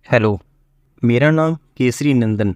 Hello, मेरा नाम केसरी नंदन।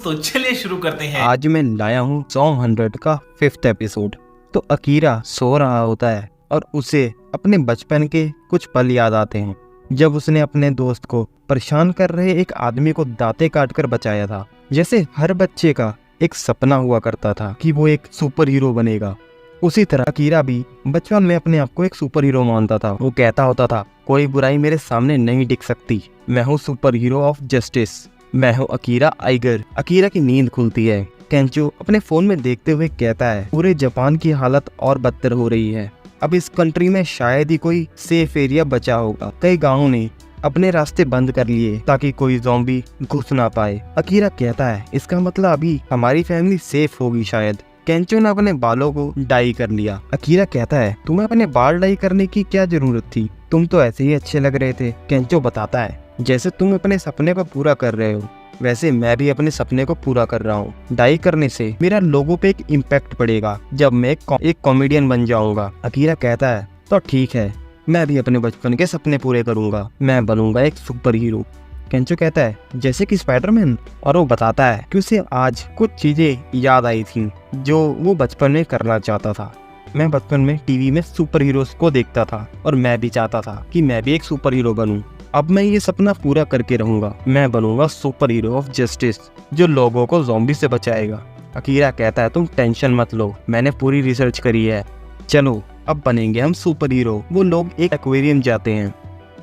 तो चलिए शुरू करते हैं। आज मैं लाया हूँ सॉन्ग 100 का 5th एपिसोड। तो अकीरा सो रहा होता है और उसे अपने बचपन के कुछ पल याद आते हैं, जब उसने अपने दोस्त को परेशान कर रहे एक आदमी को दांते काटकर बचाया था। जैसे हर बच्चे का एक सपना हुआ करता था कि वो एक सुपर हीरो बनेगा, उसी तरह अकीरा भी बचपन में अपने आप को एक सुपर हीरो मानता था। वो कहता होता था, कोई बुराई मेरे सामने नहीं टिक सकती, मैं हूँ सुपर हीरो ऑफ जस्टिस, मैं हूँ अकीरा आइगर। अकीरा की नींद खुलती है। केंचो अपने फोन में देखते हुए कहता है, पूरे जापान की हालत और बदतर हो रही है। अब इस कंट्री में शायद ही कोई सेफ एरिया बचा होगा। कई गाँवों ने अपने रास्ते बंद कर लिए ताकि कोई ज़ॉम्बी घुस ना पाए। अकीरा कहता है, इसका मतलब अभी हमारी फैमिली सेफ होगी शायद। केंचो ने अपने बालों को डाई कर लिया। अकीरा कहता है, तुम्हें अपने बाल डाई करने की क्या जरूरत थी, तुम तो ऐसे ही अच्छे लग रहे थे। केंचो बताता है, जैसे तुम अपने सपने को पूरा कर रहे हो, वैसे मैं भी अपने सपने को पूरा कर रहा हूँ। डाई करने से मेरा लोगों पे एक इम्पैक्ट पड़ेगा जब मैं एक कॉमेडियन बन जाऊंगा। अकीरा कहता है, तो ठीक है, मैं भी अपने बचपन के सपने पूरे करूंगा, मैं बनूंगा एक सुपर हीरो। केंचो कहता है, जैसे कि स्पाइडरमैन। और वो बताता है कि उसे आज कुछ चीजें याद आई थी जो वो बचपन में करना चाहता था। मैं बचपन में टीवी में सुपर हीरोज को देखता था और मैं भी चाहता था कि मैं भी एक सुपर हीरो बनूं। अब मैं ये सपना पूरा करके रहूंगा, मैं बनूंगा सुपर हीरो ऑफ जस्टिस जो लोगों को ज़ॉम्बी से बचाएगा। अकीरा कहता है, तुम टेंशन मत लो, मैंने पूरी रिसर्च करी है, चलो अब बनेंगे हम सुपर हीरो। वो लोग एक एक्वेरियम जाते हैं,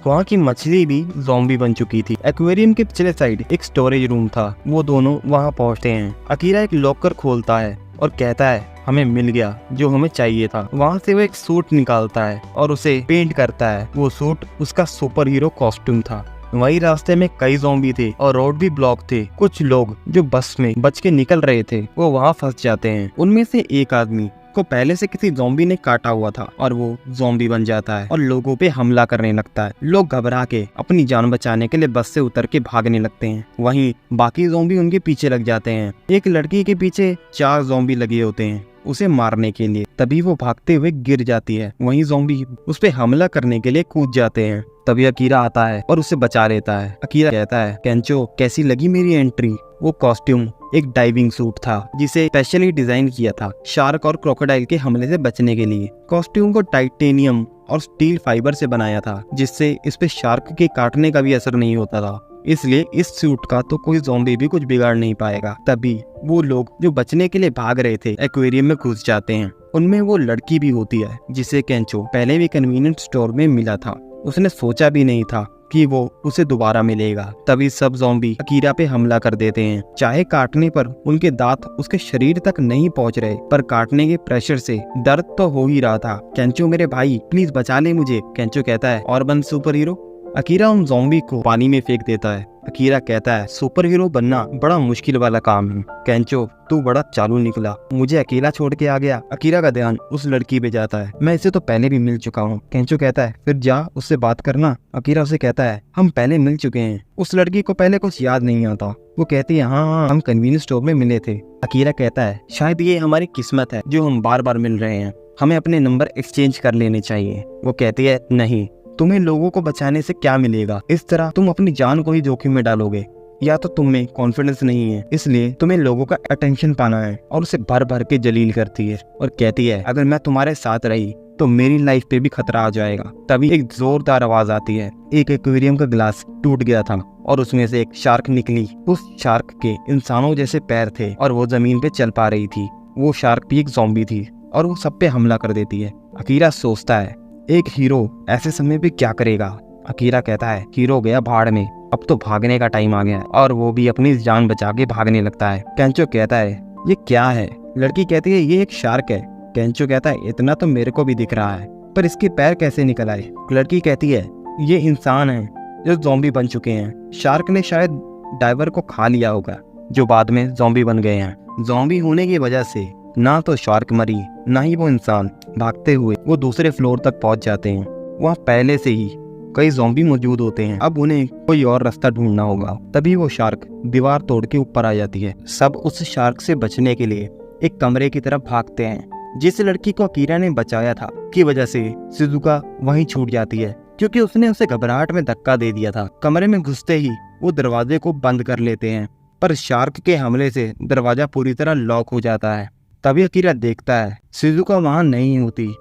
वहाँ की मछली भी ज़ॉम्बी बन चुकी थी। एक्वेरियम के पिछले साइड एक स्टोरेज रूम था। वो दोनों वहाँ पहुँचते हैं। अकीरा एक लॉकर खोलता है और कहता है, हमें मिल गया जो हमें चाहिए था। वहाँ से वो एक सूट निकालता है और उसे पेंट करता है। वो सूट उसका सुपर हीरो कॉस्ट्यूम था। वही रास्ते में कई ज़ॉम्बी थे और रोड भी ब्लॉक थे। कुछ लोग जो बस में बच के निकल रहे थे वो वहाँ फंस जाते हैं। उनमें से एक आदमी को पहले से किसी ज़ॉम्बी ने काटा हुआ था और वो ज़ॉम्बी बन जाता है और लोगों पे हमला करने लगता है। लोग घबरा के अपनी जान बचाने के लिए बस से उतर के भागने लगते हैं। वहीं बाकी ज़ॉम्बी उनके पीछे लग जाते हैं। एक लड़की के पीछे 4 ज़ॉम्बी लगे होते हैं उसे मारने के लिए। तभी वो भागते हुए गिर जाती है। वहीं ज़ॉम्बी उस पे हमला करने के लिए कूद जाते हैं। तभी अकीरा आता है और उसे बचा लेता है। अकीरा कहता है, केंचो कैसी लगी मेरी एंट्री। वो कॉस्ट्यूम एक डाइविंग सूट था जिसे स्पेशली डिजाइन किया था शार्क और क्रोकोडाइल के हमले से बचने के लिए। कॉस्ट्यूम को टाइटेनियम और स्टील फाइबर से बनाया था जिससे इस पे शार्क के काटने का भी असर नहीं होता था, इसलिए इस सूट का तो कोई ज़ॉम्बी भी कुछ बिगाड़ नहीं पाएगा। तभी वो लोग जो बचने के लिए भाग रहे थे एक्वेरियम में घुस जाते हैं। उनमें वो लड़की भी होती है जिसे केंचो पहले भी कन्वीनियंट स्टोर में मिला था। उसने सोचा भी नहीं था कि वो उसे दोबारा मिलेगा। तभी सब ज़ॉम्बी अकीरा पे हमला कर देते हैं। चाहे काटने पर उनके दांत उसके शरीर तक नहीं पहुंच रहे, पर काटने के प्रेशर से दर्द तो हो ही रहा था। केंचो मेरे भाई प्लीज बचा ले मुझे। केंचो कहता है, और बन सुपर हीरो। अकीरा उन ज़ॉम्बी को पानी में फेंक देता है। अकीरा कहता है, सुपर हीरो बनना बड़ा मुश्किल वाला काम है। केंचो तू बड़ा चालू निकला, मुझे अकेला छोड़ के आ गया। अकीरा का ध्यान उस लड़की पे जाता है। मैं इसे तो पहले भी मिल चुका हूँ। केंचो कहता है, फिर जा उससे बात करना। अकीरा उसे कहता है, हम पहले मिल चुके हैं। उस लड़की को पहले कुछ याद नहीं आता। वो कहती है, हाँ हम कन्वीनियंस स्टोर में मिले थे। अकीरा कहता है, शायद ये हमारी किस्मत है जो हम बार बार मिल रहे हैं, हमें अपने नंबर एक्सचेंज कर लेने चाहिए। वो कहती है, नहीं, तुम्हें लोगों को बचाने से क्या मिलेगा, इस तरह तुम अपनी जान को ही जोखिम में डालोगे। या तो तुम में कॉन्फिडेंस नहीं है, इसलिए तुम्हें लोगों का अटेंशन पाना है। और उसे भर भर के जलील करती है और कहती है, अगर मैं तुम्हारे साथ रही तो मेरी लाइफ पे भी खतरा आ जाएगा। तभी एक जोरदार आवाज आती है। एक एक्वेरियम का ग्लास टूट गया था और उसमें से एक शार्क निकली। उस शार्क के इंसानों जैसे पैर थे और वो जमीन पे चल पा रही थी। वो शार्क भी एक ज़ॉम्बी थी और वो सब पे हमला कर देती है। अकीरा सोचता है, एक हीरो ऐसे समय पे क्या करेगा। अकीरा कहता है, हीरो गया भाड़ में, अब तो भागने का टाइम आ गया है। और वो भी अपनी जान बचा के भागने लगता है। केंचो कहता है, ये क्या है। लड़की कहती है, ये एक शार्क है। केंचो कहता है, इतना तो मेरे को भी दिख रहा है, पर इसके पैर कैसे निकल आए। लड़की कहती है, ये इंसान है जो ज़ॉम्बी बन चुके हैं। शार्क ने शायद डाइवर को खा लिया होगा जो बाद में ज़ॉम्बी बन गए हैं। ज़ॉम्बी होने की वजह से ना तो शार्क मरी ना ही वो इंसान। भागते हुए वो दूसरे फ्लोर तक पहुंच जाते हैं। वहाँ पहले से ही कई ज़ॉम्बी मौजूद होते हैं। अब उन्हें कोई और रास्ता ढूंढना होगा। तभी वो शार्क दीवार तोड़ के ऊपर आ जाती है। सब उस शार्क से बचने के लिए एक कमरे की तरफ भागते हैं। जिस लड़की को अकीरा ने बचाया था की वजह से शिजुका वहीं छूट जाती है। क्योंकि उसने उसे घबराहट में धक्का दे दिया था। कमरे में घुसते ही वो दरवाजे को बंद कर लेते हैं, पर शार्क के हमले से दरवाजा पूरी तरह लॉक हो जाता है। तभी अकीरा देखता है शिजुका वहां नहीं होती।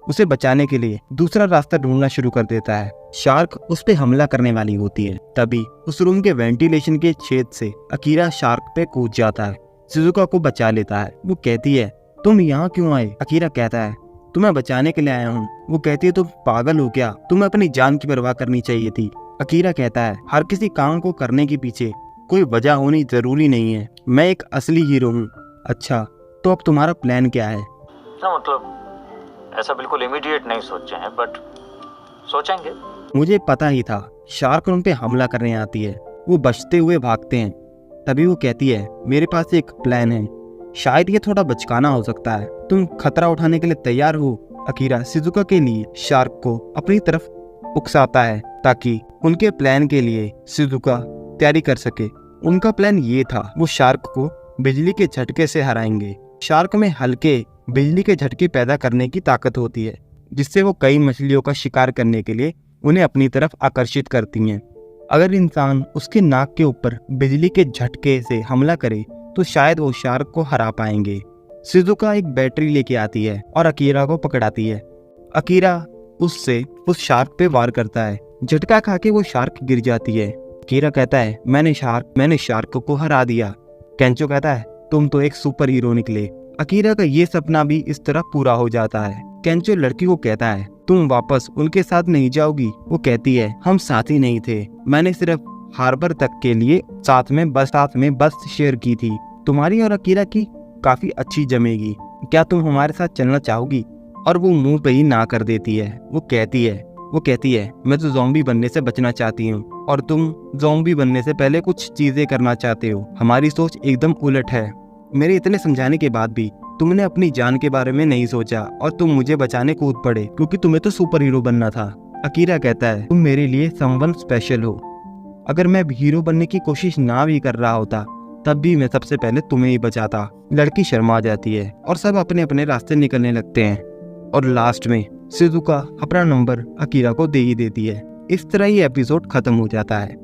उसे बचाने के लिए दूसरा रास्ता ढूंढना शुरू कर देता है। शार्क उस पे हमला करने वाली होती है। तभी उस रूम के वेंटिलेशन के छेद से अकीरा शार्क पे कूद जाता है, शिजुका को बचा लेता है। वो कहती है तुम यहाँ क्यों आए? अकीरा कहता है तुम्हें बचाने के लिए आया हूँ। वो कहती है तुम पागल हो क्या? तुम्हें अपनी जान की परवाह करनी चाहिए थी। अकीरा कहता है हर किसी काम को करने के पीछे कोई वजह होनी जरूरी नहीं है, मैं एक असली हीरो हूँ। अच्छा तो अब तुम्हारा प्लान क्या है? ना मतलब ऐसा बिल्कुल इमीडिएट नहीं सोचे हैं, बट सोचेंगे। मुझे पता ही था शार्क उन पे हमला करने आती है। वो बचते हुए भागते हैं। तभी वो कहती है मेरे पास एक प्लान है, शायद ये थोड़ा बचकाना हो सकता है, तुम खतरा उठाने के लिए तैयार हो? अकीरा शिजुका के लिए शार्क को अपनी तरफ उकसाता है ताकि उनके प्लान के लिए शिजुका तैयारी कर सके। उनका प्लान ये था वो शार्क को बिजली के झटके से हराएंगे। शार्क में हल्के बिजली के झटके पैदा करने की ताकत होती है, जिससे वो कई मछलियों का शिकार करने के लिए उन्हें अपनी तरफ आकर्षित करती हैं। अगर इंसान उसके नाक के ऊपर बिजली के झटके से हमला करे तो शायद वो शार्क को हरा पाएंगे। शिजुका एक बैटरी लेके आती है और अकीरा को पकड़ाती है। अकीरा उससे उस शार्क पे वार करता है। झटका खा के वो शार्क गिर जाती है। अकीरा कहता है मैंने शार्क को हरा दिया। केंचो कहता है तुम तो एक सुपर हीरो निकले। अकीरा का ये सपना भी इस तरह पूरा हो जाता है। केंचो लड़की को कहता है तुम वापस उनके साथ नहीं जाओगी? वो कहती है हम साथी नहीं थे, मैंने सिर्फ हार्बर तक के लिए साथ में बस शेयर की थी। तुम्हारी और अकीरा की काफी अच्छी जमेगी, क्या तुम हमारे साथ चलना चाहोगी? और वो मुंह पे ही ना कर देती है। वो कहती है मैं तो ज़ॉम्बी बनने से बचना चाहती हूँ और तुम ज़ॉम्बी बनने से पहले कुछ चीजें करना चाहते हो। हमारी सोच एकदम उलट है। मेरे इतने समझाने के बाद भी तुमने अपनी जान के बारे में नहीं सोचा और तुम मुझे बचाने कूद पड़े क्योंकि तुम्हें तो सुपर हीरो बनना था। अकीरा कहता है तुम मेरे लिए समवन स्पेशल हो। अगर मैं हीरो बनने की कोशिश ना भी कर रहा होता तब भी मैं सबसे पहले तुम्हें ही बचाता। लड़की शर्मा जाती है और सब अपने अपने रास्ते निकलने लगते हैं और लास्ट में शिजुका अपना नंबर अकीरा को दे ही देती है। इस तरह ये एपिसोड खत्म हो जाता है।